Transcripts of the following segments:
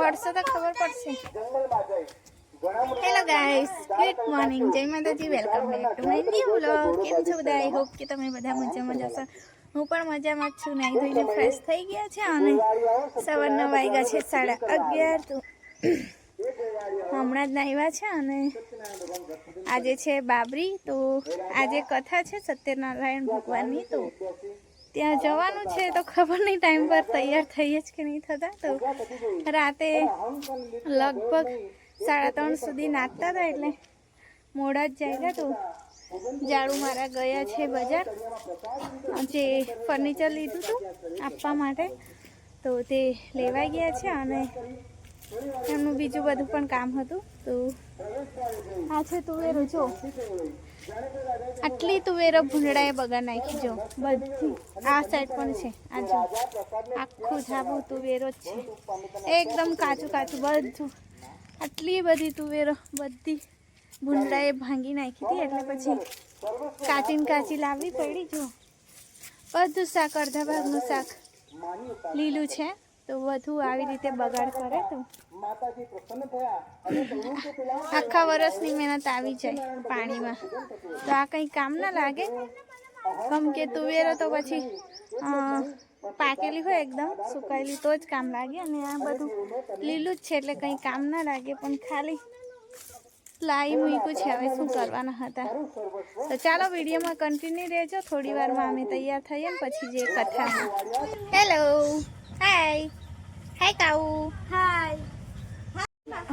પડશે તો ખબર પડશે. હેલો ગાઈસ, ગુડ મોર્નિંગ, જય માતાજી, welcome back to my new vlog. કેમ છો બધા? આઈ હોપ કે તમે બધા મજામાં જશો. હું પણ મજામાં જ છું. નાહી ધોઈને ફ્રેશ થઈ ગયા છે અને સવારના વાગ્યા છે 11:30. તો હમણાં જ નાહ્યા છે અને આજે છે બાબરી. તો આજે કથા છે સત્યનારાયણ ભગવાનની. તો ત્યાં જવાનું છે તો ખબર નહીં ટાઈમ પર તૈયાર થઈએ જ કે નહીં થતા. તો રાતે લગભગ 3:30 સુધી નાચતા હતા એટલે મોડા જ જાય. તો ઝાડુ મારા ગયા છે બજાર, જે ફર્નિચર લીધું હતું આપવા માટે, તો તે લેવાઈ ગયા છે અને એમનું બીજું બધું પણ કામ હતું. તો આ છે તુવેરો, જો આટલી તુવેરો ભૂંડડાએ બગાડ નાખી. જો બધી આ સાઈડ પણ છે, આ જો આખું ધાબુ તુવેરો જ છે, એકદમ કાચું કાચું બધું. આટલી બધી તુવેરો બધી ભૂંડડાએ ભાંગી નાખી હતી, એટલે પછી કાચી કાચી લાવવી પડી. જો બધું શાક, અડધા ભાગનું શાક લીલું છે, તો બધું આવી રીતે બગાડ કરે તો આખા વર્ષની મહેનત આવી જાય પાણીમાં. તો આ કંઈ કામ ના લાગે, કેમ કે તુવેરો તો પછી પાકેલી હોય એકદમ સુકાયેલી તો જ કામ લાગે, અને આ બધું લીલું જ છે એટલે કંઈ કામ ના લાગે. પણ ખાલી લાવી મૂક્યું છે, હવે શું કરવાના હતા. તો ચાલો વિડીયોમાં કન્ટિન્યુ રહેજો. થોડી વારમાં અમે તૈયાર થઈએ ને પછી જે કથામાં. હેલો, હાય હાય કાઉ, હાય.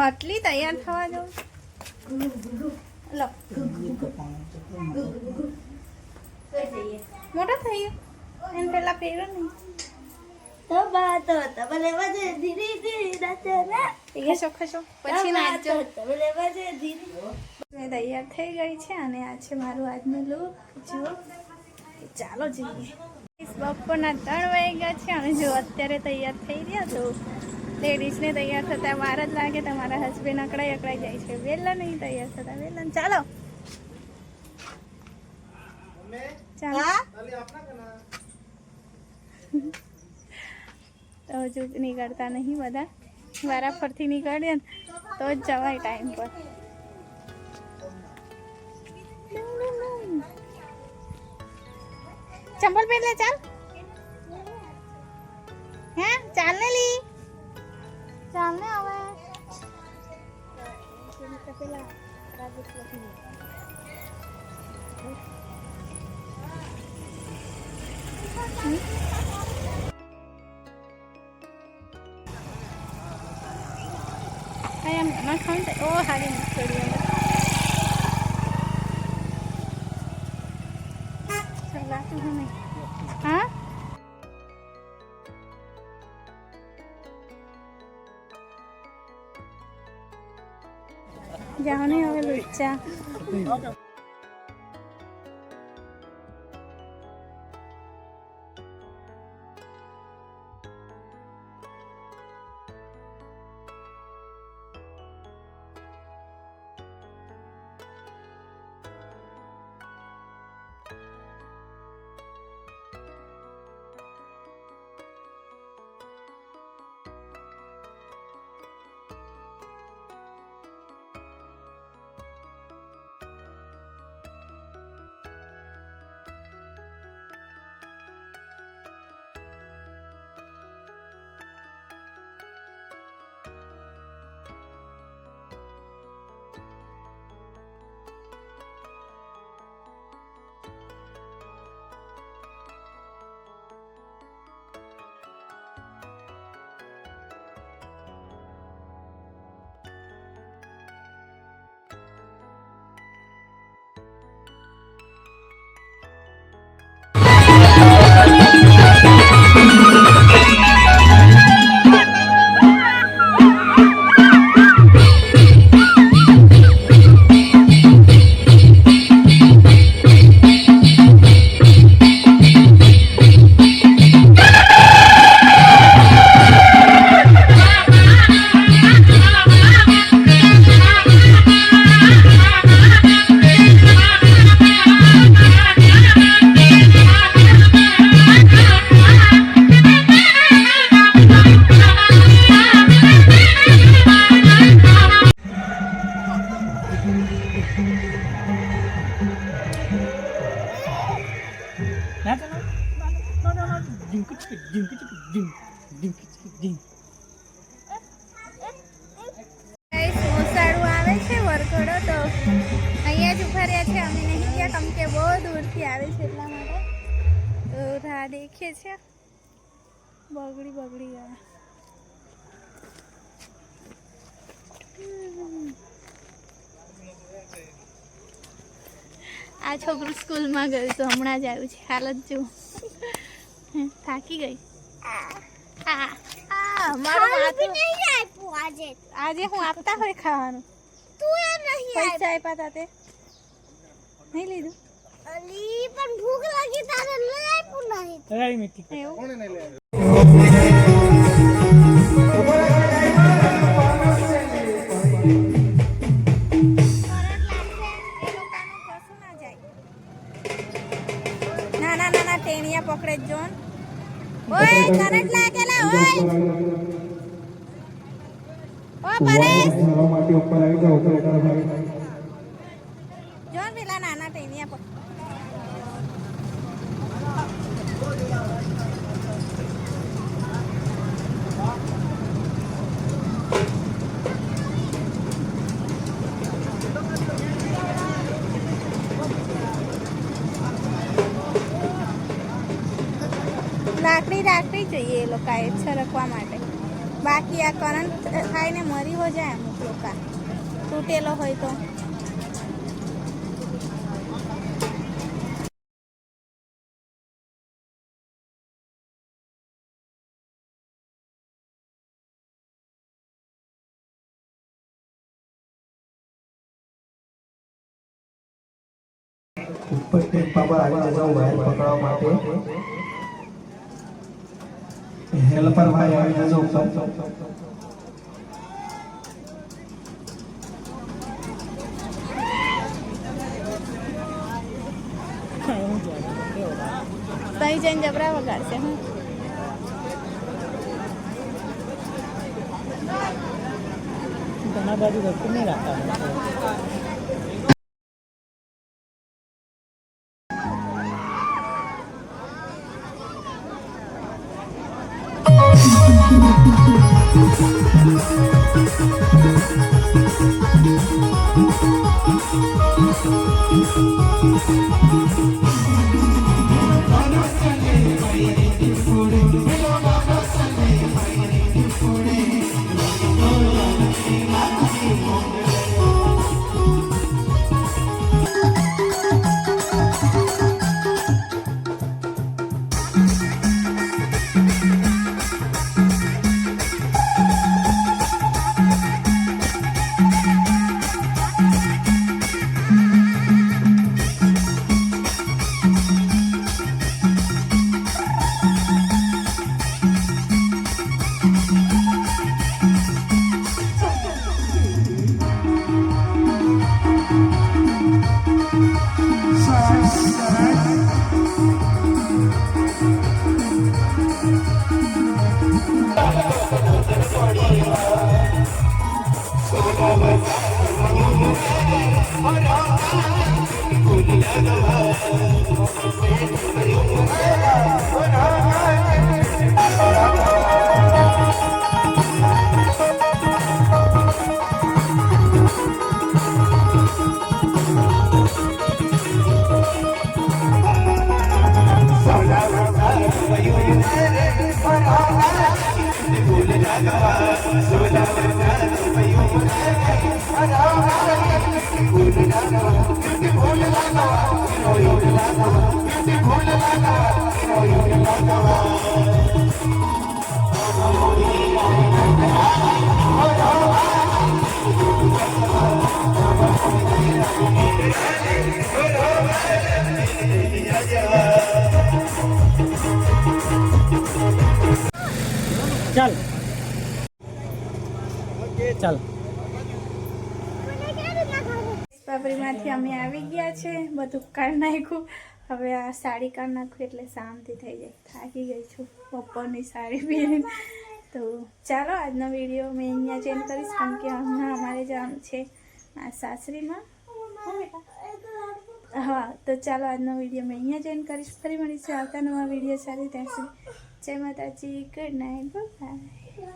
આટલી તૈયાર થવા જાઉં. લો મોટો થઈ ગયો એને પેલા પહેર્યો નહીં. પછી નાચજો. મેં તૈયાર થઈ ગઈ છે અને આ છે મારું આજનું લુક. જુઓ, ચાલો જઈએ. બપોરના 3 વાગ્યા છે અને જો અત્યારે તૈયાર થઈ રહ્યા. તો લેડીઝને તૈયાર થતા વાર જ લાગે. તમારા હસબન્ડ અકળાઈ જાય છે, વહેલા નહીં તૈયાર થતા. વહેલા ચાલો તો હજુ નીકળતા નહીં બધા, વારાફરથી નીકળે ને તો જ જવાય ટાઈમ પર. ચંપલ પહેરલે ચાલ. હે ચાલ ને લી, ચાલ ને હવે. પેલા ઓ હારી નીકળી હા. જાઓ ને હવે લુચ્ચા. મોસાળું આવે છે વરઘોડો તો અહીંયા જ ઉભા રહ્યા છે. અમે નહીં ગયા કેમ કે બહુ દૂરથી આવે છે એટલા માટે. તો રાહ દેખીએ છે. બગડી ગયા. આ છોકરું સ્કૂલમાં ગયું તો હમણાં જ આવ્યું છે. હાલત જો થાકી ગઈ. આજે હું આપતા હોય ખાવાનું. પૈસા આપ્યા તા તે નહીં લીધું. પણ ભૂખ લાગી તારે લઈ આપ્યું નહીં. એવું નાના ટેણિયા પકડે જ જોન. ઓય કરંટ લાગેલા ઓય. ઓ પરેશ જોન પેલા નાના ટેણિયા પકડ. લાકડી જોઈએ એ લોકોએ છરકવા માટે. બાકી આ કરંટ ખાઈને મરી હો જાય અમુક લોકો તૂટેલો હોય તો. ઉપર ટેમ્પા પર આવી જજો વાયર પકડવા માટે. હેલ્પર ભાઈ આવી જજો ઉપર. તઈ જઈને જબરા વગાડશે. ઘણા બાજુ વસ્તુ નહીં રાખતા. ચાલ ચાલ પાપડીમાંથી અમે આવી ગયા છે. બધું કાઢી નાખ્યું. હવે આ સાડી કાઢી નાખું એટલે શાંતિ થઈ જાય. થાકી ગઈ છું બપોરની સાડી પહેરીને. તો ચાલો આજનો વિડીયો મેં અહીંયા ચેન્જ કરીશ કેમ કે હમણાં અમારે જવાનું છે આ સાસરીમાં. હા તો ચાલો આજનો વિડીયો મેં અહીંયા જોઈન કરીશ. ફરી મળીશું આવતા નવા વિડીયો સાથે. ત્યાં સુધી જય માતાજી, ગુડ નાઇટ, બાય.